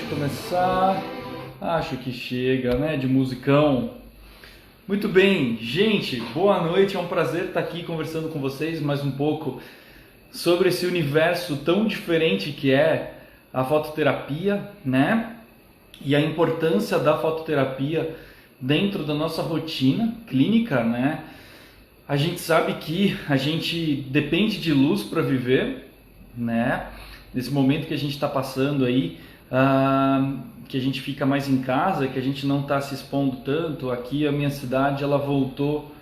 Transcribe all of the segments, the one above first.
começar. Acho que chega, né, de musicão. Muito bem, gente, boa noite, é um prazer estar aqui conversando com vocês mais um pouco sobre esse universo tão diferente que é a fototerapia, né? E a importância da fototerapia dentro da nossa rotina clínica, né? A gente sabe que a gente depende de luz para viver, né? Nesse momento que a gente está passando aí, que a gente fica mais em casa, que a gente não está se expondo tanto. Aqui a minha cidade ela voltou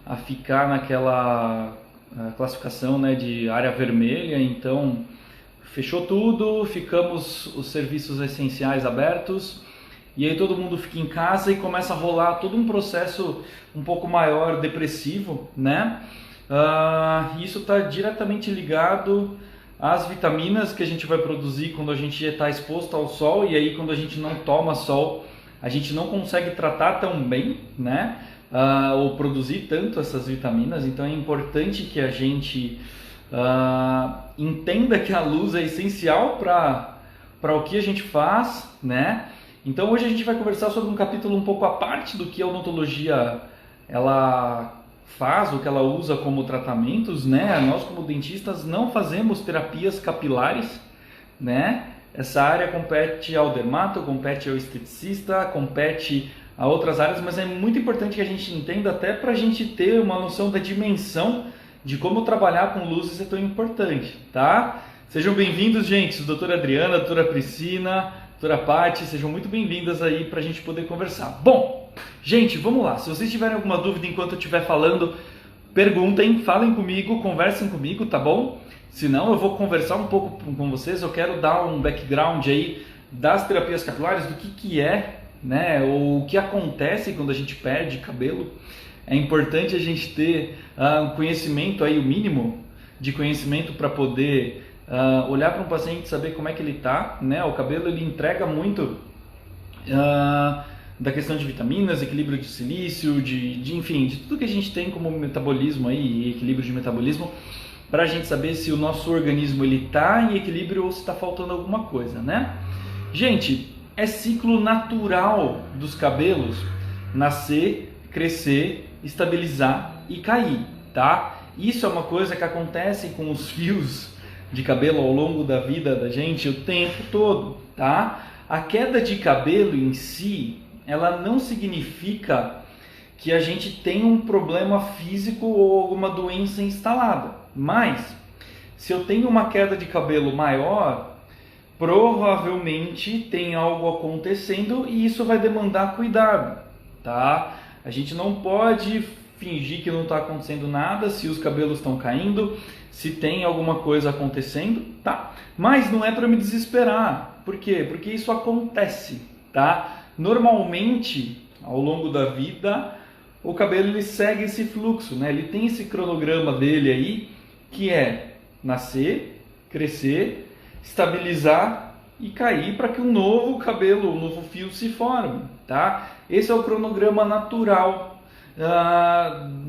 a ficar naquela classificação, né, de área vermelha, então fechou tudo, ficamos os serviços essenciais abertos e aí todo mundo fica em casa e começa a rolar todo um processo um pouco maior depressivo, né? Isso está diretamente ligado as vitaminas que a gente vai produzir quando a gente está exposto ao sol, e aí quando a gente não toma sol, a gente não consegue tratar tão bem, né? Ou produzir tanto essas vitaminas. Então é importante que a gente entenda que a luz é essencial para o que a gente faz, né? Então hoje a gente vai conversar sobre um capítulo um pouco à parte do que a odontologia ela faz, o que ela usa como tratamentos, né? Nós como dentistas não fazemos terapias capilares, né? Essa área compete ao dermato, compete ao esteticista, compete a outras áreas, mas é muito importante que a gente entenda, até para a gente ter uma noção da dimensão de como trabalhar com luzes é tão importante, tá? Sejam bem-vindos, gente, doutora Adriana, doutora Priscila, doutora Paty, sejam muito bem-vindas aí para a gente poder conversar. Bom, gente, vamos lá. Se vocês tiverem alguma dúvida enquanto eu estiver falando, perguntem, falem comigo, conversem comigo, tá bom? Se não, eu vou conversar um pouco com vocês. Eu quero dar um background aí das terapias capilares, do que é, né? Ou o que acontece quando a gente perde cabelo. É importante a gente ter um conhecimento aí, o mínimo de conhecimento para poder olhar para um paciente e saber como é que ele está, né? O cabelo ele entrega muito da questão de vitaminas, equilíbrio de silício, enfim, de tudo que a gente tem como metabolismo aí, equilíbrio de metabolismo, para a gente saber se o nosso organismo ele está em equilíbrio ou se está faltando alguma coisa, né? Gente, é ciclo natural dos cabelos nascer, crescer, estabilizar e cair, tá? Isso é uma coisa que acontece com os fios de cabelo ao longo da vida da gente o tempo todo, tá? A queda de cabelo em si, ela não significa que a gente tem um problema físico ou alguma doença instalada, mas se eu tenho uma queda de cabelo maior, provavelmente tem algo acontecendo e isso vai demandar cuidado, tá? A gente não pode fingir que não está acontecendo nada se os cabelos estão caindo, se tem alguma coisa acontecendo, tá? Mas não é para me desesperar. Por quê? Porque isso acontece, tá? Normalmente, ao longo da vida, o cabelo ele segue esse fluxo, né? Ele tem esse cronograma dele aí, que é nascer, crescer, estabilizar e cair para que um novo cabelo, um novo fio se forme, tá? Esse é o cronograma natural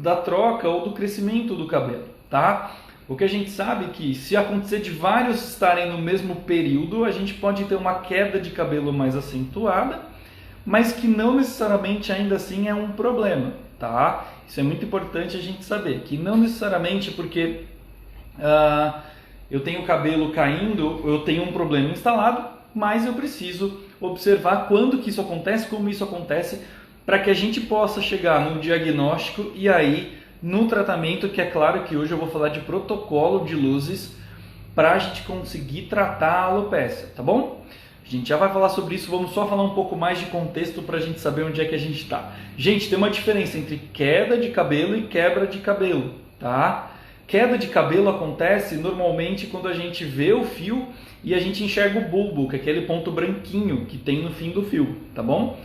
da troca ou do crescimento do cabelo, tá? O que a gente sabe é que se acontecer de vários estarem no mesmo período, a gente pode ter uma queda de cabelo mais acentuada, mas que não necessariamente ainda assim é um problema, tá? Isso é muito importante a gente saber, que não necessariamente porque eu tenho cabelo caindo, eu tenho um problema instalado, mas eu preciso observar quando que isso acontece, como isso acontece, para que a gente possa chegar no diagnóstico e aí no tratamento, que é claro que hoje eu vou falar de protocolo de luzes para a gente conseguir tratar a alopecia, tá bom? A gente já vai falar sobre isso, vamos só falar um pouco mais de contexto para a gente saber onde é que a gente está. Gente, tem uma diferença entre queda de cabelo e quebra de cabelo, tá? Queda de cabelo acontece normalmente quando a gente vê o fio e a gente enxerga o bulbo, que é aquele ponto branquinho que tem no fim do fio, tá bom?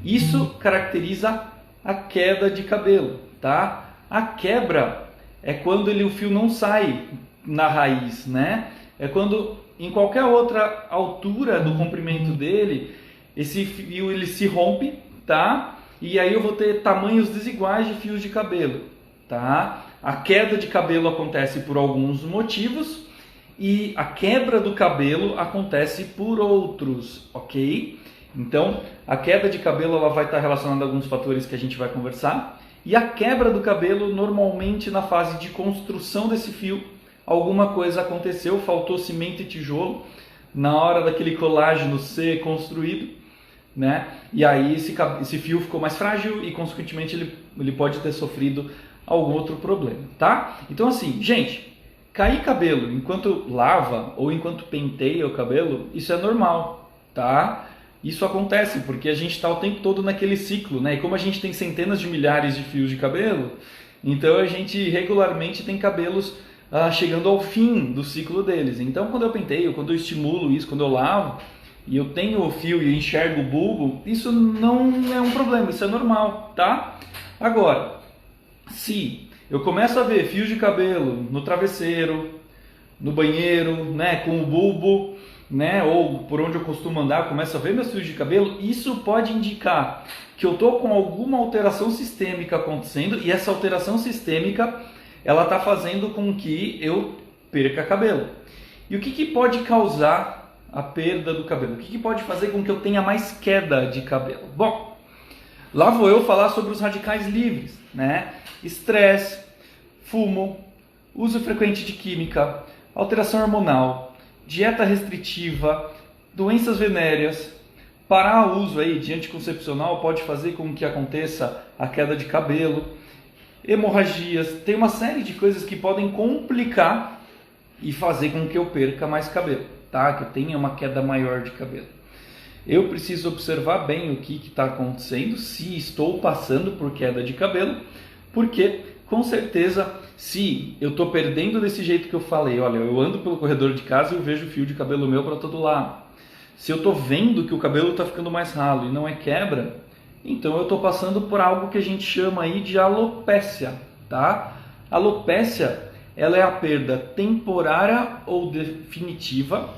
Isso caracteriza a queda de cabelo, tá? A quebra é quando o fio não sai na raiz, né? É quando em qualquer outra altura do comprimento dele, esse fio ele se rompe, tá? E aí eu vou ter tamanhos desiguais de fios de cabelo, tá? A queda de cabelo acontece por alguns motivos e a quebra do cabelo acontece por outros, ok? Então, a queda de cabelo ela vai estar relacionada a alguns fatores que a gente vai conversar, e a quebra do cabelo, normalmente na fase de construção desse fio, alguma coisa aconteceu, faltou cimento e tijolo na hora daquele colágeno ser construído, né? E aí esse fio ficou mais frágil e, consequentemente, ele pode ter sofrido algum outro problema, tá? Então, assim, gente, cair cabelo enquanto lava ou enquanto penteia o cabelo, isso é normal, tá? Isso acontece porque a gente está o tempo todo naquele ciclo, né? E como a gente tem centenas de milhares de fios de cabelo, então a gente regularmente tem cabelos chegando ao fim do ciclo deles. Então, quando eu penteio, quando eu estimulo isso, quando eu lavo, e eu tenho o fio e enxergo o bulbo, isso não é um problema, isso é normal, tá? Agora, se eu começo a ver fios de cabelo no travesseiro, no banheiro, né, com o bulbo, né, ou por onde eu costumo andar, eu começo a ver meus fios de cabelo, isso pode indicar que eu estou com alguma alteração sistêmica acontecendo, e essa alteração sistêmica ela está fazendo com que eu perca cabelo. E o que pode causar a perda do cabelo? O que pode fazer com que eu tenha mais queda de cabelo? Bom, lá vou eu falar sobre os radicais livres, né? Estresse, fumo, uso frequente de química, alteração hormonal, dieta restritiva, doenças venéreas. Parar o uso aí de anticoncepcional pode fazer com que aconteça a queda de cabelo, hemorragias, tem uma série de coisas que podem complicar e fazer com que eu perca mais cabelo, tá? Que eu tenha uma queda maior de cabelo. Eu preciso observar bem o que está acontecendo, se estou passando por queda de cabelo, porque com certeza, se eu estou perdendo desse jeito que eu falei, olha, eu ando pelo corredor de casa e eu vejo fio de cabelo meu para todo lado. Se eu estou vendo que o cabelo está ficando mais ralo e não é quebra, então eu estou passando por algo que a gente chama aí de alopécia, tá? Alopécia, ela é a perda temporária ou definitiva,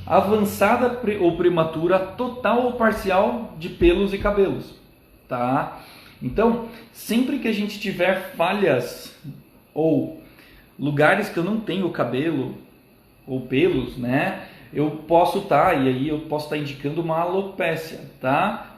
avançada ou prematura, total ou parcial de pelos e cabelos, tá? Então, sempre que a gente tiver falhas ou lugares que eu não tenho cabelo ou pelos, né? Eu posso estar, e aí eu posso estar indicando uma alopécia, tá?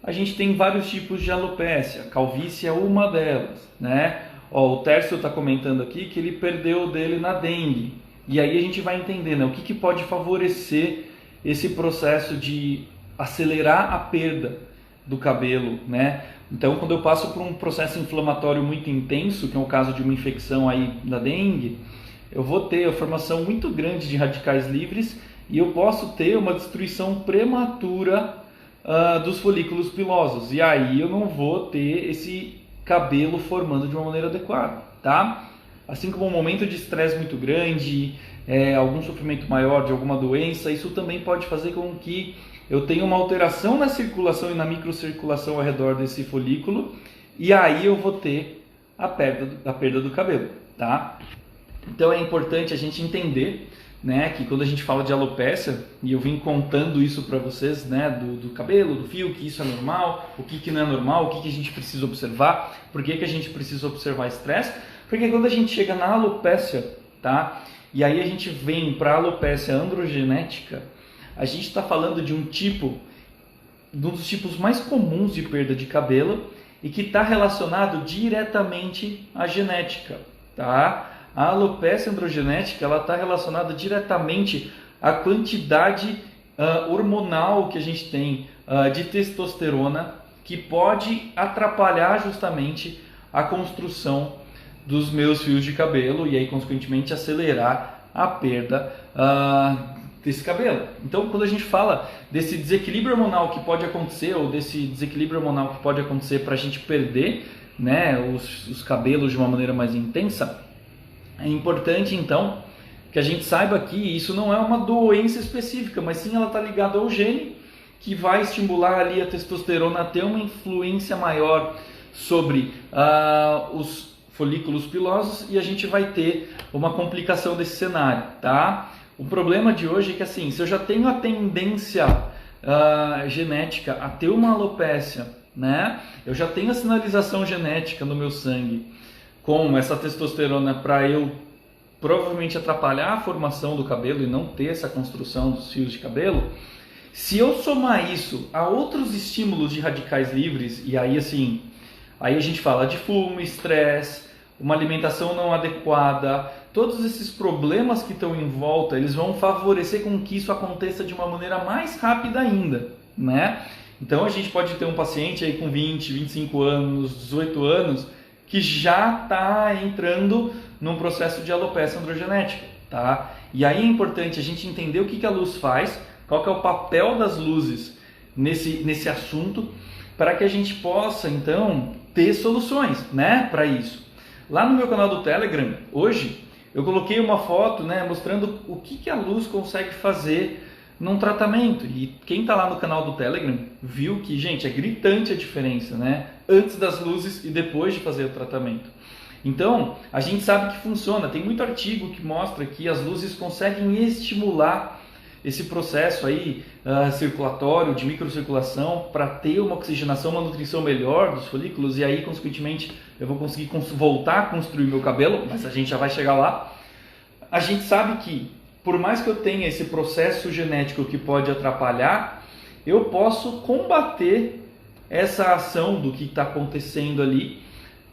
A gente tem vários tipos de alopécia, calvície é uma delas, né? Ó, o Tércio está comentando aqui que ele perdeu o dele na dengue. E aí a gente vai entender, né, o que pode favorecer esse processo de acelerar a perda do cabelo, né? Então, quando eu passo por um processo inflamatório muito intenso, que é o caso de uma infecção aí da dengue, eu vou ter a formação muito grande de radicais livres e eu posso ter uma destruição prematura dos folículos pilosos. E aí eu não vou ter esse cabelo formando de uma maneira adequada, tá? Assim como um momento de estresse muito grande, algum sofrimento maior de alguma doença, isso também pode fazer com que eu tenha uma alteração na circulação e na microcirculação ao redor desse folículo, e aí eu vou ter a perda do cabelo, tá? Então é importante a gente entender, né, que quando a gente fala de alopécia, e eu vim contando isso para vocês, né, do cabelo, do fio, que isso é normal, o que não é normal, o que a gente precisa observar, por que a gente precisa observar estresse, porque quando a gente chega na alopécia, tá, e aí a gente vem para a alopécia androgenética, a gente está falando de um dos tipos mais comuns de perda de cabelo e que está relacionado diretamente à genética, tá? A alopécia androgenética ela está relacionada diretamente à quantidade hormonal que a gente tem de testosterona, que pode atrapalhar justamente a construção dos meus fios de cabelo e aí, consequentemente, acelerar a perda desse cabelo. Então, quando a gente fala desse desequilíbrio hormonal que pode acontecer, ou desse desequilíbrio hormonal que pode acontecer para a gente perder, né, os cabelos de uma maneira mais intensa, é importante, então, que a gente saiba que isso não é uma doença específica, mas sim ela está ligada ao gene que vai estimular ali a testosterona a ter uma influência maior sobre os folículos pilosos e a gente vai ter uma complicação desse cenário, tá? O problema de hoje é que, assim, se eu já tenho a tendência genética a ter uma alopécia, né? Eu já tenho a sinalização genética no meu sangue com essa testosterona para eu provavelmente atrapalhar a formação do cabelo e não ter essa construção dos fios de cabelo, se eu somar isso a outros estímulos de radicais livres, e aí assim, aí a gente fala de fumo, estresse, uma alimentação não adequada, todos esses problemas que estão em volta, eles vão favorecer com que isso aconteça de uma maneira mais rápida ainda, né? Então a gente pode ter um paciente aí com 20, 25 anos, 18 anos, que já está entrando num processo de alopecia androgenética, tá? E aí é importante a gente entender o que a luz faz, qual que é o papel das luzes nesse assunto, para que a gente possa então ter soluções, né, para isso. Lá no meu canal do Telegram, hoje, eu coloquei uma foto, né, mostrando o que a luz consegue fazer num tratamento. E quem está lá no canal do Telegram viu que, gente, é gritante a diferença, né? Antes das luzes e depois de fazer o tratamento. Então, a gente sabe que funciona. Tem muito artigo que mostra que as luzes conseguem estimular esse processo aí circulatório, de microcirculação, para ter uma oxigenação, uma nutrição melhor dos folículos, e aí, consequentemente, eu vou conseguir voltar a construir meu cabelo, mas a gente já vai chegar lá. A gente sabe que, por mais que eu tenha esse processo genético que pode atrapalhar, eu posso combater essa ação do que está acontecendo ali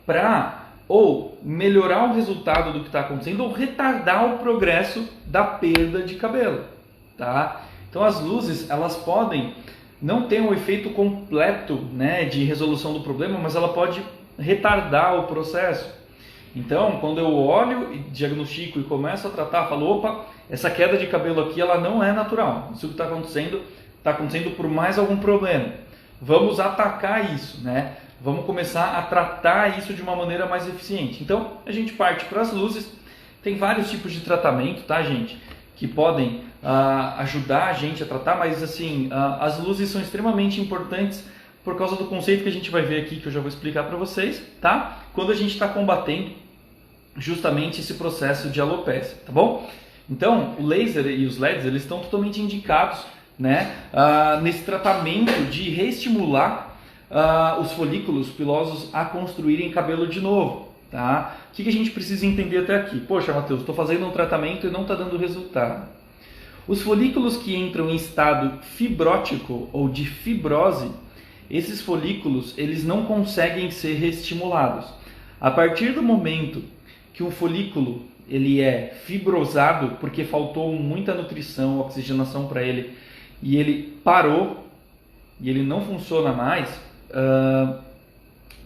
para ou melhorar o resultado do que está acontecendo ou retardar o progresso da perda de cabelo, tá? Então as luzes, elas podem não ter um efeito completo, né, de resolução do problema, mas ela pode retardar o processo. Então, quando eu olho e diagnostico e começo a tratar, falo, opa, essa queda de cabelo aqui, ela não é natural. Isso que está acontecendo por mais algum problema. Vamos atacar isso, né? Vamos começar a tratar isso de uma maneira mais eficiente. Então, a gente parte para as luzes. Tem vários tipos de tratamento, tá, gente? Que podem ajudar a gente a tratar, mas assim, as luzes são extremamente importantes por causa do conceito que a gente vai ver aqui, que eu já vou explicar para vocês, tá? Quando a gente está combatendo justamente esse processo de alopecia, tá bom? Então, o laser e os LEDs, eles estão totalmente indicados, né, nesse tratamento de reestimular os folículos pilosos a construírem cabelo de novo, tá? O que a gente precisa entender até aqui? Poxa, Matheus, estou fazendo um tratamento e não está dando resultado. Os folículos que entram em estado fibrótico ou de fibrose, esses folículos, eles não conseguem ser reestimulados. A partir do momento que o folículo ele é fibrosado, porque faltou muita nutrição, oxigenação para ele, e ele parou, e ele não funciona mais,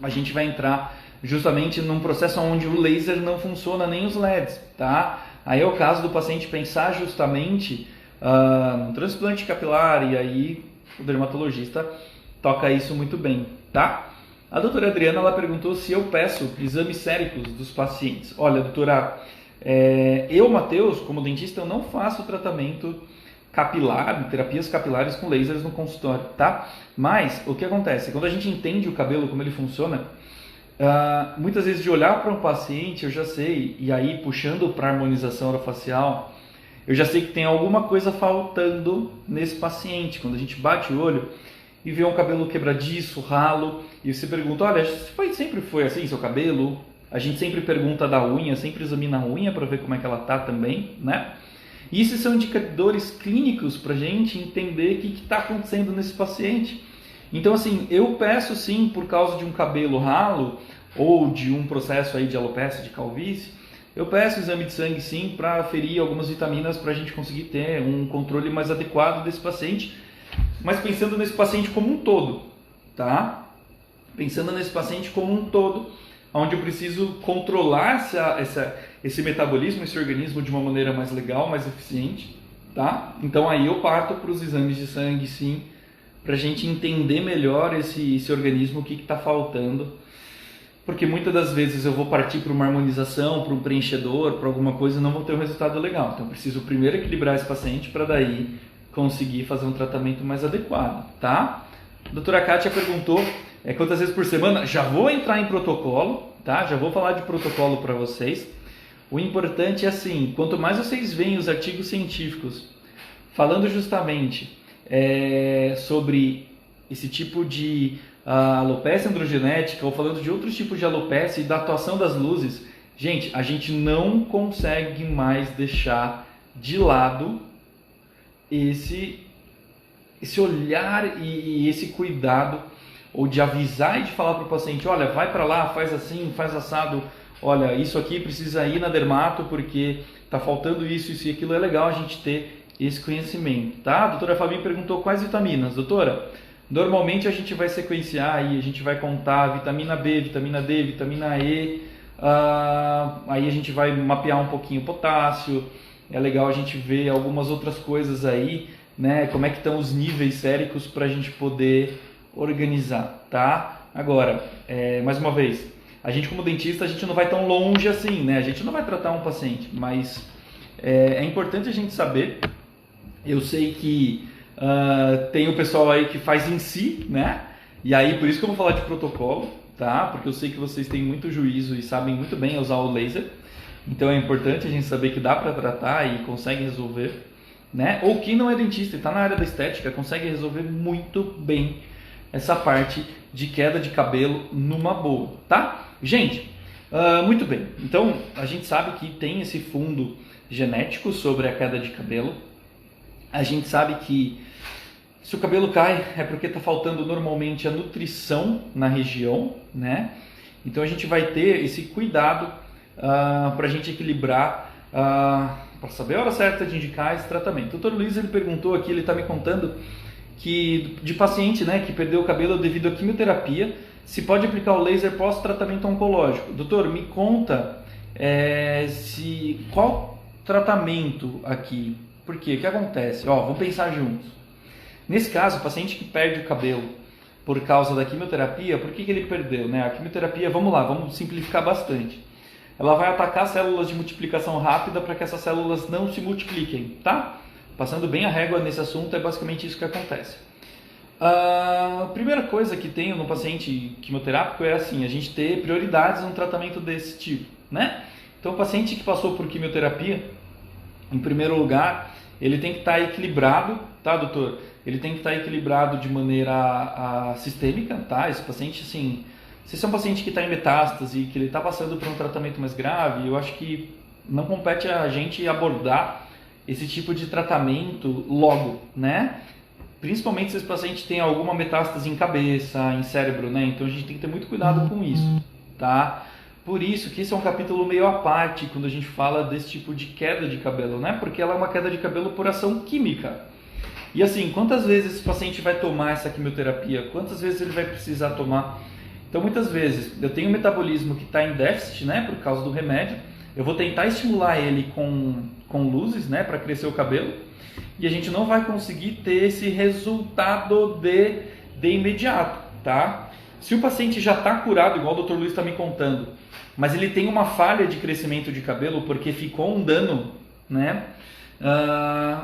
a gente vai entrar justamente num processo onde o laser não funciona, nem os LEDs, tá? Aí é o caso do paciente pensar justamente no transplante capilar, e aí o dermatologista toca isso muito bem, tá? A doutora Adriana, ela perguntou se eu peço exames séricos dos pacientes. Olha, doutora, eu, Matheus, como dentista, eu não faço tratamento capilar, terapias capilares com lasers no consultório, tá? Mas, o que acontece? Quando a gente entende o cabelo, como ele funciona, muitas vezes de olhar para um paciente, eu já sei, e aí puxando para a harmonização orofacial, eu já sei que tem alguma coisa faltando nesse paciente. Quando a gente bate o olho e vê um cabelo quebradiço, ralo, e você pergunta, olha, sempre foi assim seu cabelo? A gente sempre pergunta da unha, sempre examina a unha para ver como é que ela tá também, né? E esses são indicadores clínicos para a gente entender o que está acontecendo nesse paciente. Então, assim, eu peço sim, por causa de um cabelo ralo ou de um processo aí de alopecia, de calvície, eu peço exame de sangue sim para aferir algumas vitaminas para a gente conseguir ter um controle mais adequado desse paciente, mas pensando nesse paciente como um todo, tá? Pensando nesse paciente como um todo, onde eu preciso controlar esse metabolismo, esse organismo de uma maneira mais legal, mais eficiente, tá? Então aí eu parto para os exames de sangue sim, para a gente entender melhor esse organismo, o que está faltando, porque muitas das vezes eu vou partir para uma harmonização, para um preenchedor, para alguma coisa e não vou ter um resultado legal. Então eu preciso primeiro equilibrar esse paciente para daí conseguir fazer um tratamento mais adequado, tá? A doutora Kátia perguntou quantas vezes por semana. Já vou entrar em protocolo, tá? Já vou falar de protocolo para vocês. O importante é assim, quanto mais vocês veem os artigos científicos falando justamente sobre esse tipo de alopecia androgenética ou falando de outros tipos de alopecia e da atuação das luzes, Gente, a gente não consegue mais deixar de lado esse olhar e esse cuidado, ou de avisar e de falar para o paciente, olha, vai para lá, faz assim, faz assado, olha, isso aqui precisa ir na dermato porque está faltando isso e aquilo. É legal a gente ter esse conhecimento, tá? A doutora Fabi perguntou quais vitaminas. Doutora, normalmente a gente vai sequenciar aí, a gente vai contar vitamina B, vitamina D, vitamina E, aí a gente vai mapear um pouquinho o potássio. É legal a gente ver algumas outras coisas aí, né? Como é que estão os níveis séricos para a gente poder organizar, tá? Agora, mais uma vez, a gente como dentista, a gente não vai tão longe assim, né? A gente não vai tratar um paciente, mas é importante a gente saber. Eu sei que tem o pessoal aí que faz em si, né? E aí, por isso que eu vou falar de protocolo, tá? Porque eu sei que vocês têm muito juízo e sabem muito bem usar o laser. Então é importante a gente saber que dá para tratar e consegue resolver, né? Ou quem não é dentista e está na área da estética consegue resolver muito bem essa parte de queda de cabelo numa boa, tá? Gente, muito bem. Então a gente sabe que tem esse fundo genético sobre a queda de cabelo. A gente sabe que se o cabelo cai é porque está faltando normalmente a nutrição na região, né? Então a gente vai ter esse cuidado para a gente equilibrar, para saber a hora certa de indicar esse tratamento. O Dr. Luiz ele perguntou aqui, ele está me contando que de paciente, né, que perdeu o cabelo devido à quimioterapia, se pode aplicar o laser pós-tratamento oncológico. Doutor, me conta qual tratamento aqui, por quê? O que acontece? Vamos pensar juntos. Nesse caso, o paciente que perde o cabelo por causa da quimioterapia, por que ele perdeu? Né? A quimioterapia, vamos simplificar bastante. Ela vai atacar células de multiplicação rápida para que essas células não se multipliquem, tá? Passando bem a régua nesse assunto, é basicamente isso que acontece. A primeira coisa que tem no paciente quimioterápico é assim, a gente ter prioridades no tratamento desse tipo, né? Então, o paciente que passou por quimioterapia, em primeiro lugar, ele tem que estar equilibrado, tá, doutor? Ele tem que estar equilibrado de maneira sistêmica, tá? Esse paciente, assim, se esse é um paciente que está em metástase e que ele está passando por um tratamento mais grave, eu acho que não compete a gente abordar esse tipo de tratamento logo, né? Principalmente se esse paciente tem alguma metástase em cabeça, em cérebro, né? Então a gente tem que ter muito cuidado com isso, tá? Por isso que esse é um capítulo meio à parte quando a gente fala desse tipo de queda de cabelo, né? Porque ela é uma queda de cabelo por ação química. E assim, quantas vezes esse paciente vai tomar essa quimioterapia? Quantas vezes ele vai precisar tomar? Então muitas vezes eu tenho um metabolismo que está em déficit, né? Por causa do remédio. Eu vou tentar estimular ele com luzes, né, para crescer o cabelo, e a gente não vai conseguir ter esse resultado de imediato, tá? Se o paciente já está curado, igual o Dr. Luiz está me contando, mas ele tem uma falha de crescimento de cabelo porque ficou um dano, né,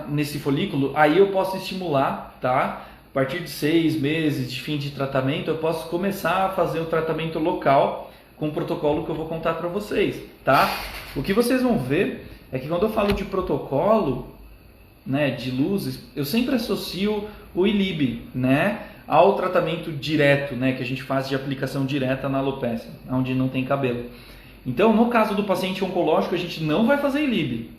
nesse folículo, aí eu posso estimular, tá? A partir de 6 meses de fim de tratamento, eu posso começar a fazer o tratamento local com o protocolo que eu vou contar para vocês, tá? O que vocês vão ver é que quando eu falo de protocolo, né, de luzes, eu sempre associo o ILIB, né, ao tratamento direto, né, que a gente faz de aplicação direta na alopécia, onde não tem cabelo. Então, no caso do paciente oncológico, a gente não vai fazer ILIB,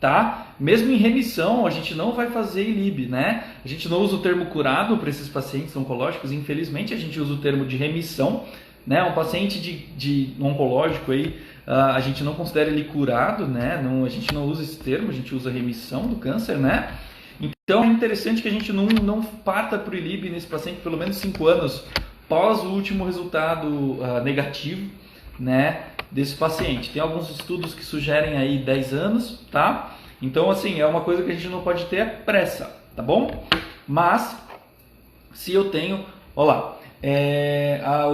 tá? Mesmo em remissão, a gente não vai fazer ILIB, né? A gente não usa o termo curado para esses pacientes oncológicos, infelizmente a gente usa o termo de remissão, né? Um paciente de oncológico aí, a gente não considera ele curado, né? Não, a gente não usa esse termo, a gente usa remissão do câncer, né? Então é interessante que a gente não parta para o ILIB nesse paciente pelo menos 5 anos pós o último resultado negativo, né, desse paciente. Tem alguns estudos que sugerem aí 10 anos, tá? Então assim, é uma coisa que a gente não pode ter pressa, tá bom? Mas se eu tenho, olha lá,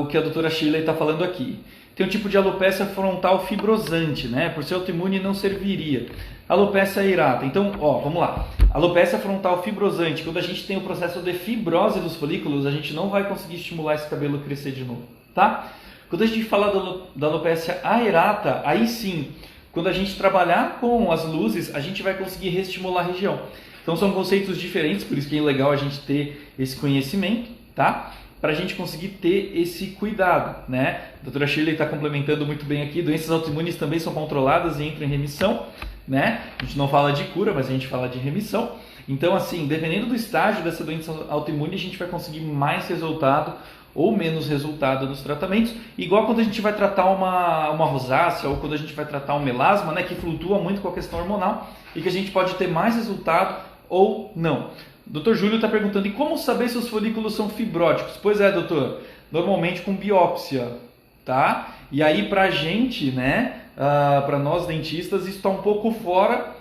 o que a doutora Shirley está falando aqui. Tem um tipo de alopécia frontal fibrosante, né? Por ser autoimune não serviria. Alopécia aerata. Então, vamos lá. Alopécia frontal fibrosante. Quando a gente tem o processo de fibrose dos folículos, a gente não vai conseguir estimular esse cabelo a crescer de novo, tá? Quando a gente fala da alopécia aerata, aí sim, quando a gente trabalhar com as luzes, a gente vai conseguir reestimular a região. Então são conceitos diferentes, por isso que é legal a gente ter esse conhecimento, tá? para a gente conseguir ter esse cuidado, né? A doutora Shirley está complementando muito bem aqui, doenças autoimunes também são controladas e entram em remissão, né? A gente não fala de cura, mas a gente fala de remissão. Então, assim, dependendo do estágio dessa doença autoimune, a gente vai conseguir mais resultado ou menos resultado nos tratamentos, igual quando a gente vai tratar uma rosácea ou quando a gente vai tratar um melasma, né, que flutua muito com a questão hormonal e que a gente pode ter mais resultado ou não. O Dr. Júlio está perguntando, e como saber se os folículos são fibróticos? Pois é, doutor, normalmente com biópsia, tá? E aí pra gente, né, para nós dentistas, isso está um pouco fora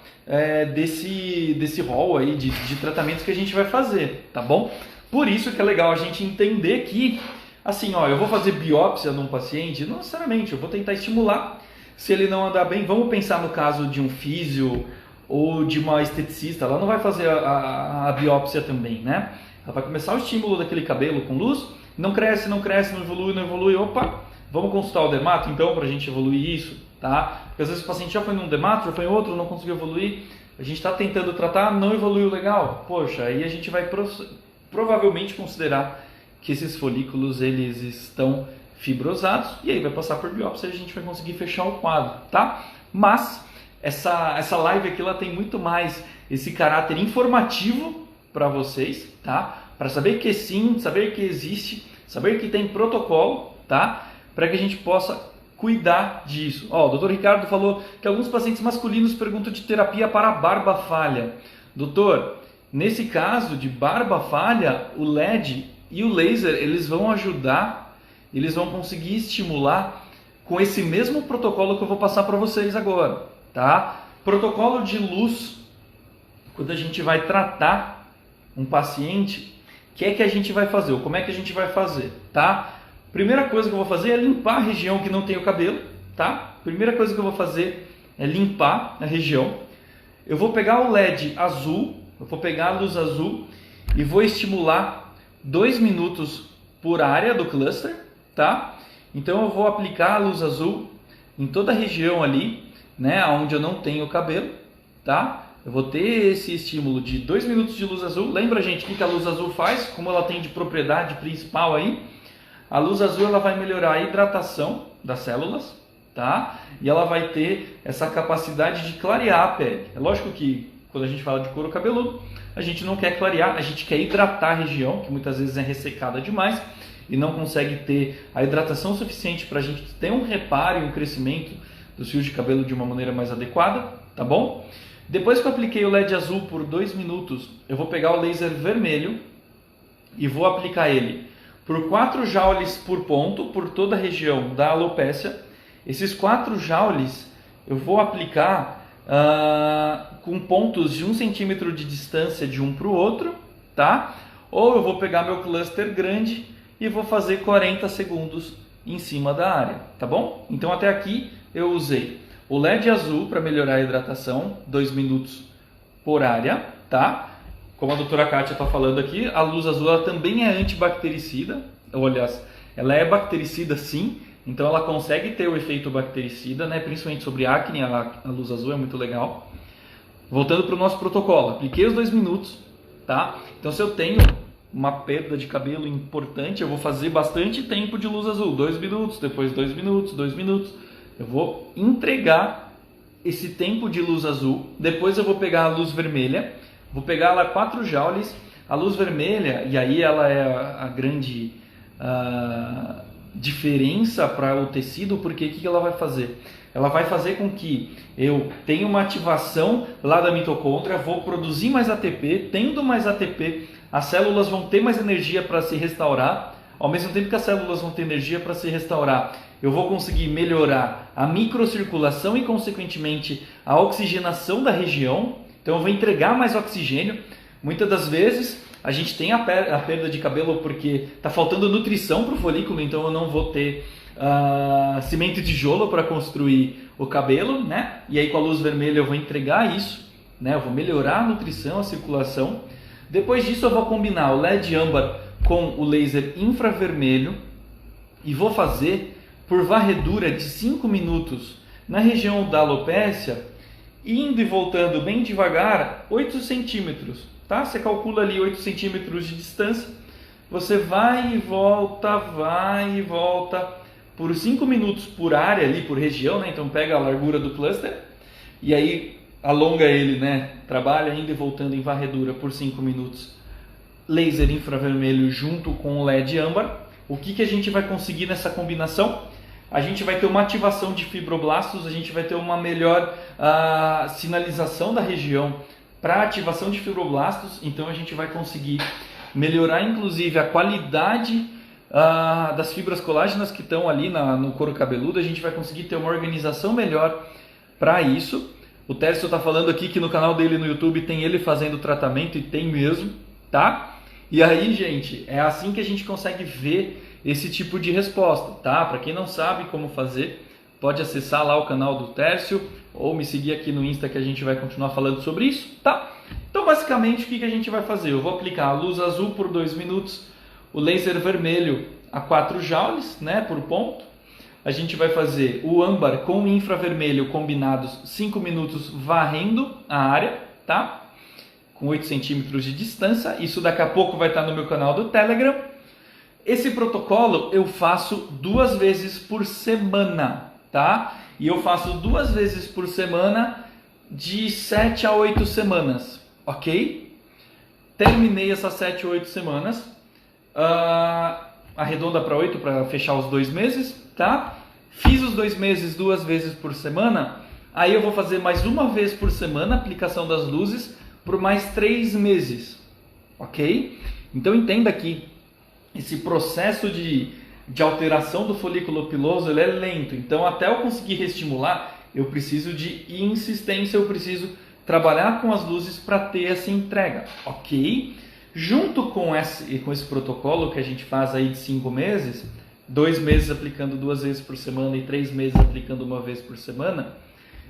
desse rol aí de tratamentos que a gente vai fazer, tá bom? Por isso que é legal a gente entender que, assim, ó, eu vou fazer biópsia num paciente, não necessariamente, eu vou tentar estimular. Se ele não andar bem, vamos pensar no caso de um físio ou de uma esteticista, ela não vai fazer a biópsia também, né? Ela vai começar o estímulo daquele cabelo com luz, não cresce, não evolui, opa, vamos consultar o dermato então para a gente evoluir isso, tá? Porque às vezes o paciente já foi num dermato, já foi em outro, não conseguiu evoluir, a gente está tentando tratar, não evoluiu legal, poxa, aí a gente vai provavelmente considerar que esses folículos eles estão fibrosados e aí vai passar por biópsia e a gente vai conseguir fechar o quadro, tá? Mas essa live aqui ela tem muito mais esse caráter informativo para vocês, tá? Para saber que sim, saber que existe, saber que tem protocolo, tá? Para que a gente possa cuidar disso. Ó, o Dr. Ricardo falou que alguns pacientes masculinos perguntam de terapia para barba falha. Doutor, nesse caso de barba falha, o LED e o laser, eles vão ajudar, eles vão conseguir estimular com esse mesmo protocolo que eu vou passar para vocês agora, tá? Protocolo de luz, quando a gente vai tratar um paciente, o que é que a gente vai fazer? Ou como é que a gente vai fazer, tá? Primeira coisa que eu vou fazer é limpar a região que não tem o cabelo, tá? Primeira coisa que eu vou fazer é limpar a região. Eu vou pegar o LED azul, eu vou pegar a luz azul e vou estimular 2 minutos por área do cluster, tá? Então eu vou aplicar a luz azul em toda a região ali, né, onde eu não tenho cabelo, tá? Eu vou ter esse estímulo de 2 minutos de luz azul. Lembra, gente, o que a luz azul faz? Como ela tem de propriedade principal aí? A luz azul ela vai melhorar a hidratação das células, tá? E ela vai ter essa capacidade de clarear a pele. É lógico que quando a gente fala de couro cabeludo, a gente não quer clarear, a gente quer hidratar a região, que muitas vezes é ressecada demais e não consegue ter a hidratação suficiente para a gente ter um reparo e um crescimento dos fios de cabelo de uma maneira mais adequada, tá bom? Depois que eu apliquei o LED azul por 2 minutos, eu vou pegar o laser vermelho e vou aplicar ele por 4 joules por ponto, por toda a região da alopécia. Esses 4 joules eu vou aplicar com pontos de 1 centímetro de distância de um para o outro, tá? Ou eu vou pegar meu cluster grande e vou fazer 40 segundos em cima da área, tá bom? Então até aqui eu usei o LED azul para melhorar a hidratação, 2 minutos por área, tá? Como a doutora Kátia está falando aqui, a luz azul ela também é antibactericida, ou aliás, ela é bactericida sim, então ela consegue ter o efeito bactericida, né? Principalmente sobre acne, a luz azul é muito legal. Voltando para o nosso protocolo, apliquei os 2 minutos, tá? Então se eu tenho uma perda de cabelo importante, eu vou fazer bastante tempo de luz azul, 2 minutos, depois 2 minutos, 2 minutos. Eu vou entregar esse tempo de luz azul, depois eu vou pegar a luz vermelha, vou pegar lá 4 joules, a luz vermelha, e aí ela é a grande diferença para o tecido, porque o que ela vai fazer? Ela vai fazer com que eu tenha uma ativação lá da mitocôndria, vou produzir mais ATP, tendo mais ATP, as células vão ter mais energia para se restaurar, ao mesmo tempo que as células vão ter energia para se restaurar, eu vou conseguir melhorar a microcirculação e, consequentemente, a oxigenação da região. Então, eu vou entregar mais oxigênio. Muitas das vezes, a gente tem a perda de cabelo porque está faltando nutrição para o folículo, então eu não vou ter cimento e tijolo para construir o cabelo, né? E aí, com a luz vermelha, eu vou entregar isso, né? Eu vou melhorar a nutrição, a circulação. Depois disso, eu vou combinar o LED âmbar com o laser infravermelho e vou fazer por varredura de 5 minutos na região da alopécia, indo e voltando bem devagar, 8 centímetros, tá? Você calcula ali 8 centímetros de distância, você vai e volta por 5 minutos por área ali, por região, né? Então pega a largura do cluster e aí alonga ele, né? Trabalha indo e voltando em varredura por 5 minutos. Laser infravermelho junto com o LED âmbar. O que a gente vai conseguir nessa combinação? A gente vai ter uma ativação de fibroblastos, a gente vai ter uma melhor sinalização da região para ativação de fibroblastos, então a gente vai conseguir melhorar inclusive a qualidade das fibras colágenas que estão ali no couro cabeludo, a gente vai conseguir ter uma organização melhor para isso. O Tércio está falando aqui que no canal dele no YouTube tem ele fazendo tratamento, e tem mesmo, tá? E aí, gente, é assim que a gente consegue ver esse tipo de resposta, tá? Para quem não sabe como fazer, pode acessar lá o canal do Tércio ou me seguir aqui no Insta que a gente vai continuar falando sobre isso, tá? Então, basicamente, o que a gente vai fazer? Eu vou aplicar a luz azul por 2 minutos, o laser vermelho a 4 joules, né, por ponto. A gente vai fazer o âmbar com o infravermelho combinados 5 minutos varrendo a área, tá? Com 8 centímetros de distância. Isso daqui a pouco vai estar no meu canal do Telegram. Esse protocolo eu faço 2 vezes por semana, tá? E eu faço 2 vezes por semana de 7 a 8 semanas, ok? Terminei essas 7 ou 8 semanas, arredonda para 8 para fechar os 2 meses, tá? Fiz os 2 meses 2 vezes por semana, aí eu vou fazer mais 1 vez por semana a aplicação das luzes por mais 3 meses, ok? Então entenda aqui, esse processo de alteração do folículo piloso ele é lento, então até eu conseguir reestimular, eu preciso de insistência, eu preciso trabalhar com as luzes para ter essa entrega, ok? Junto com esse protocolo que a gente faz aí de 5 meses, 2 meses aplicando 2 vezes por semana e 3 meses aplicando 1 vez por semana,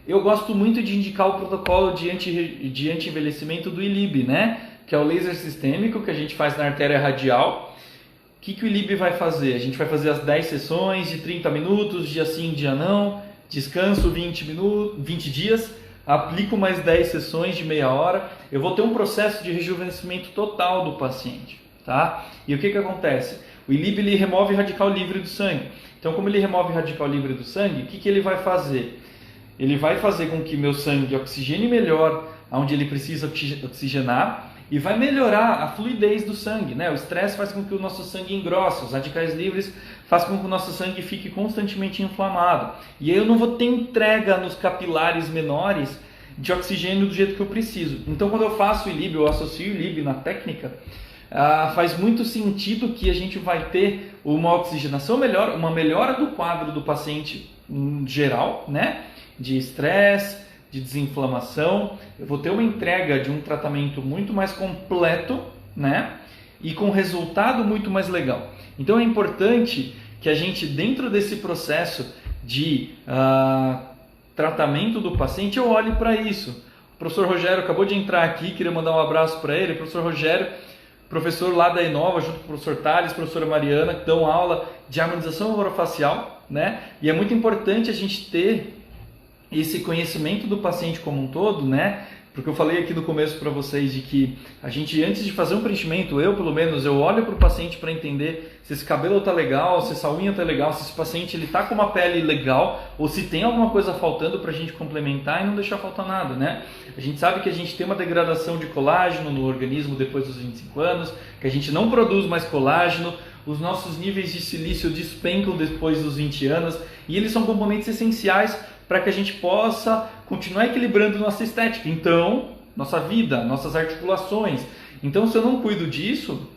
eu gosto muito de indicar o protocolo de anti-envelhecimento do ILIB, né? Que é o laser sistêmico que a gente faz na artéria radial. O que o ILIB vai fazer? A gente vai fazer as 10 sessões de 30 minutos, dia sim, dia não, descanso 20 dias, aplico mais 10 sessões de meia hora, eu vou ter um processo de rejuvenescimento total do paciente, tá? E o que acontece? O ILIB ele remove radical livre do sangue. Então, como ele remove radical livre do sangue, o que ele vai fazer? Ele vai fazer com que meu sangue oxigene melhor onde ele precisa oxigenar e vai melhorar a fluidez do sangue, né? O estresse faz com que o nosso sangue engrosse, os radicais livres faz com que o nosso sangue fique constantemente inflamado. E aí eu não vou ter entrega nos capilares menores de oxigênio do jeito que eu preciso. Então, quando eu faço o ILIB, eu associo o ILIB na técnica, faz muito sentido que a gente vai ter uma oxigenação melhor, uma melhora do quadro do paciente em geral, né? De estresse, de desinflamação, eu vou ter uma entrega de um tratamento muito mais completo, né? E com resultado muito mais legal. Então é importante que a gente, dentro desse processo de tratamento do paciente, eu olhe para isso. O professor Rogério acabou de entrar aqui, queria mandar um abraço para ele. O professor Rogério, professor lá da Inova, junto com o professor Thales, professora Mariana, que dão aula de harmonização orofacial, né? E é muito importante a gente ter esse conhecimento do paciente como um todo, né? Porque eu falei aqui no começo para vocês de que a gente, antes de fazer um preenchimento, pelo menos, eu olho para o paciente para entender se esse cabelo está legal, se essa unha está legal, se esse paciente está com uma pele legal ou se tem alguma coisa faltando para a gente complementar e não deixar faltar nada, né? A gente sabe que a gente tem uma degradação de colágeno no organismo depois dos 25 anos, que a gente não produz mais colágeno, os nossos níveis de silício despencam depois dos 20 anos e eles são componentes essenciais para que a gente possa continuar equilibrando nossa estética, então, nossa vida, nossas articulações. Então, se eu não cuido disso,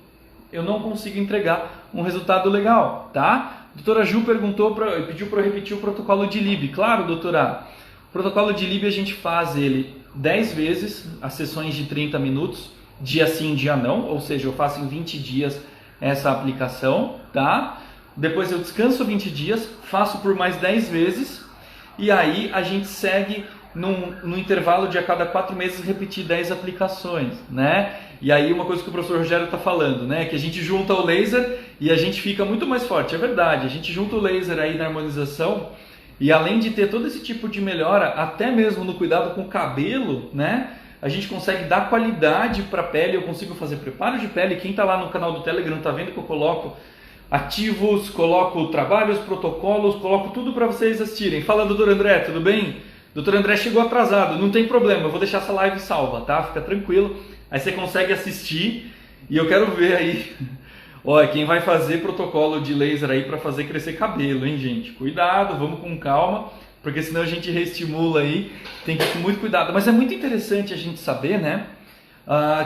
eu não consigo entregar um resultado legal, tá? A doutora Ju pediu para eu repetir o protocolo de ILIB. Claro, doutora, o protocolo de ILIB a gente faz ele 10 vezes, as sessões de 30 minutos, dia sim, dia não, ou seja, eu faço em 20 dias essa aplicação, tá? Depois eu descanso 20 dias, faço por mais 10 vezes, e aí a gente segue no intervalo de a cada 4 meses repetir 10 aplicações, né? E aí uma coisa que o professor Rogério está falando, né? Que a gente junta o laser e a gente fica muito mais forte. É verdade, a gente junta o laser aí na harmonização e além de ter todo esse tipo de melhora, até mesmo no cuidado com o cabelo, né? a gente consegue dar qualidade para a pele, eu consigo fazer preparo de pele. Quem está lá no canal do Telegram está vendo que eu coloco ativos, coloco trabalhos, protocolos, coloco tudo para vocês assistirem. Fala, doutor André, tudo bem? Doutor André chegou atrasado, não tem problema, eu vou deixar essa live salva, tá? Fica tranquilo, aí você consegue assistir e eu quero ver aí, olha, quem vai fazer protocolo de laser aí para fazer crescer cabelo, hein, gente? Cuidado, vamos com calma, porque senão a gente reestimula aí, tem que ir com muito cuidado. Mas é muito interessante a gente saber, né,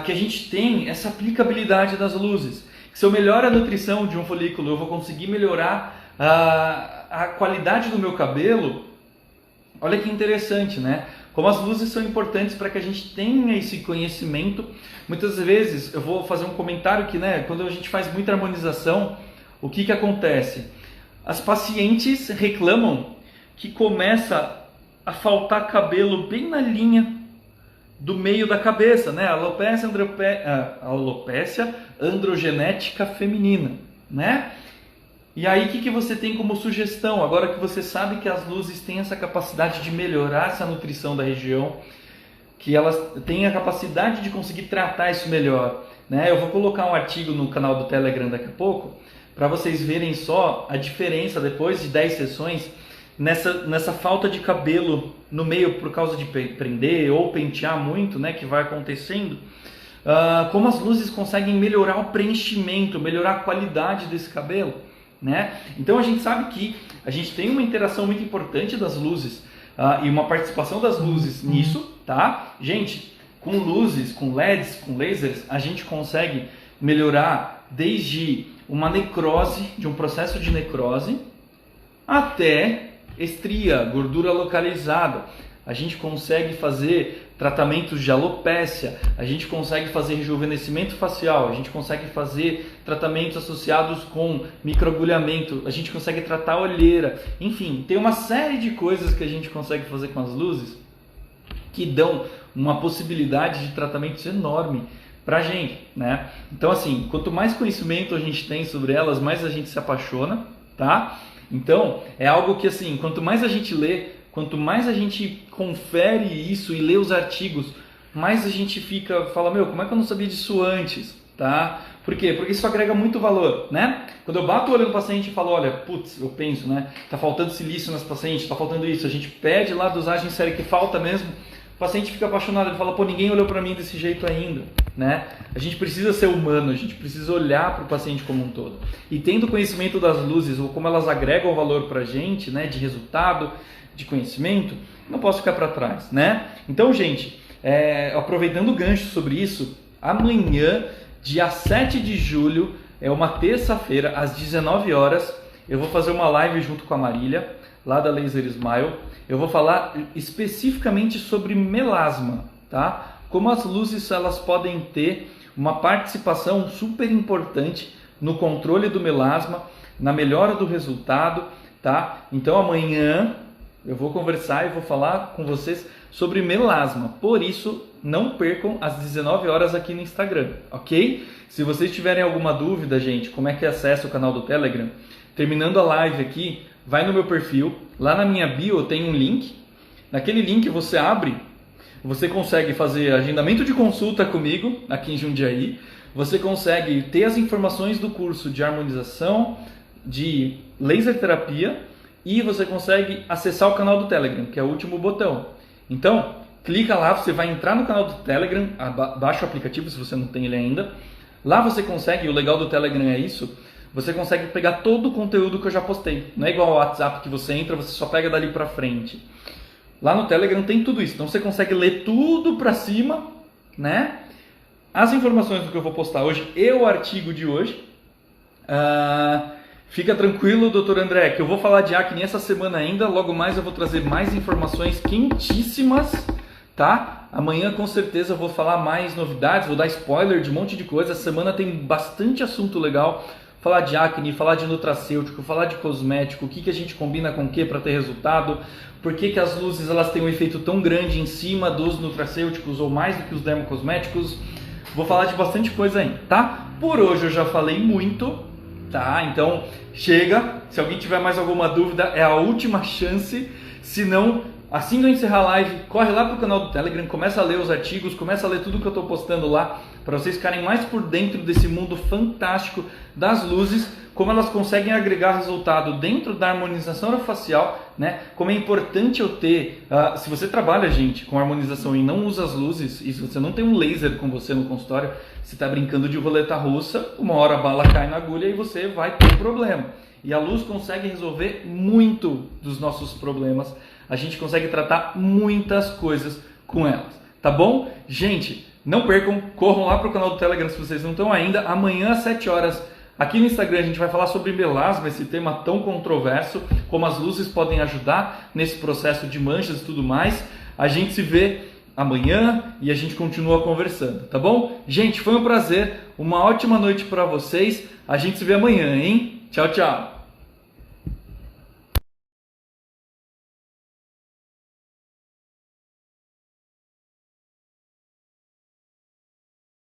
que a gente tem essa aplicabilidade das luzes. Se eu melhoro a nutrição de um folículo, eu vou conseguir melhorar a qualidade do meu cabelo. Olha que interessante, né? Como as luzes são importantes para que a gente tenha esse conhecimento. Muitas vezes, eu vou fazer um comentário que, né, quando a gente faz muita harmonização, o que acontece? As pacientes reclamam que começa a faltar cabelo bem na linha do meio da cabeça, né? Alopecia androgenética feminina, né? E aí, o que você tem como sugestão? Agora que você sabe que as luzes têm essa capacidade de melhorar essa nutrição da região, que elas têm a capacidade de conseguir tratar isso melhor, né? Eu vou colocar um artigo no canal do Telegram daqui a pouco, para vocês verem só a diferença depois de 10 sessões, nessa falta de cabelo no meio por causa de prender ou pentear muito, né, que vai acontecendo, como as luzes conseguem melhorar o preenchimento, melhorar a qualidade desse cabelo, né? Então a gente sabe que a gente tem uma interação muito importante das luzes e uma participação das luzes nisso, tá? Gente, com luzes, com LEDs, com lasers, a gente consegue melhorar desde uma necrose, de um processo de necrose, até estria, gordura localizada. A gente consegue fazer tratamentos de alopécia, a gente consegue fazer rejuvenescimento facial, a gente consegue fazer tratamentos associados com microagulhamento, a gente consegue tratar olheira. Enfim, tem uma série de coisas que a gente consegue fazer com as luzes que dão uma possibilidade de tratamentos enorme pra gente, né? Então, assim, quanto mais conhecimento a gente tem sobre elas, mais a gente se apaixona, tá? Então, é algo que, assim, quanto mais a gente lê, quanto mais a gente confere isso e lê os artigos, mais a gente fala, meu, como é que eu não sabia disso antes, tá? Por quê? Porque isso agrega muito valor, né? Quando eu bato o olho no paciente e falo, olha, putz, eu penso, né? Tá faltando silício nas pacientes, tá faltando isso, a gente pede lá a dosagem séria que falta mesmo, o paciente fica apaixonado, ele fala, pô, ninguém olhou pra mim desse jeito ainda, né? A gente precisa ser humano, a gente precisa olhar para o paciente como um todo. E tendo conhecimento das luzes, ou como elas agregam valor pra gente, né? De resultado, de conhecimento, não posso ficar para trás, né? Então, gente, aproveitando o gancho sobre isso, amanhã, dia 7 de julho, é uma terça-feira, às 19 horas, eu vou fazer uma live junto com a Marília, lá da Laser Smile. Eu vou falar especificamente sobre melasma, tá? Como as luzes elas podem ter uma participação super importante no controle do melasma, na melhora do resultado, tá? Então amanhã eu vou conversar e vou falar com vocês sobre melasma. Por isso, não percam às 19 horas aqui no Instagram, ok? Se vocês tiverem alguma dúvida, gente, como é que acessa o canal do Telegram, terminando a live aqui, vai no meu perfil, lá na minha bio tem um link. Naquele link você abre, você consegue fazer agendamento de consulta comigo aqui em Jundiaí, você consegue ter as informações do curso de harmonização, de laser terapia, e você consegue acessar o canal do Telegram, que é o último botão. Então, clica lá, você vai entrar no canal do Telegram, baixa o aplicativo se você não tem ele ainda. Lá você consegue, o legal do Telegram é isso, você consegue pegar todo o conteúdo que eu já postei. Não é igual ao WhatsApp que você entra, você só pega dali pra frente. Lá no Telegram tem tudo isso, então você consegue ler tudo pra cima, né? As informações do que eu vou postar hoje e o artigo de hoje. Fica tranquilo, doutor André, que eu vou falar de acne essa semana ainda. Logo mais eu vou trazer mais informações quentíssimas, tá? Amanhã com certeza eu vou falar mais novidades, vou dar spoiler de um monte de coisa. Essa semana tem bastante assunto legal. Falar de acne, falar de nutracêutico, falar de cosmético, o que a gente combina com o que para ter resultado, por que as luzes elas têm um efeito tão grande em cima dos nutracêuticos ou mais do que os dermocosméticos. Vou falar de bastante coisa aí, tá? Por hoje eu já falei muito, tá? Então chega, se alguém tiver mais alguma dúvida é a última chance, se não assim que eu encerrar a live, corre lá pro canal do Telegram, começa a ler os artigos, começa a ler tudo que eu estou postando lá, para vocês ficarem mais por dentro desse mundo fantástico das luzes, como elas conseguem agregar resultado dentro da harmonização orofacial, né? Como é importante eu ter, se você trabalha, gente, com harmonização e não usa as luzes, e se você não tem um laser com você no consultório, você está brincando de roleta russa, uma hora a bala cai na agulha e você vai ter um problema. E a luz consegue resolver muito dos nossos problemas, a gente consegue tratar muitas coisas com elas, tá bom? Gente, não percam, corram lá para o canal do Telegram se vocês não estão ainda, amanhã às 7 horas, aqui no Instagram a gente vai falar sobre melasma, esse tema tão controverso, como as luzes podem ajudar nesse processo de manchas e tudo mais. A gente se vê amanhã e a gente continua conversando, tá bom? Gente, foi um prazer, uma ótima noite para vocês, a gente se vê amanhã, hein? Tchau, tchau!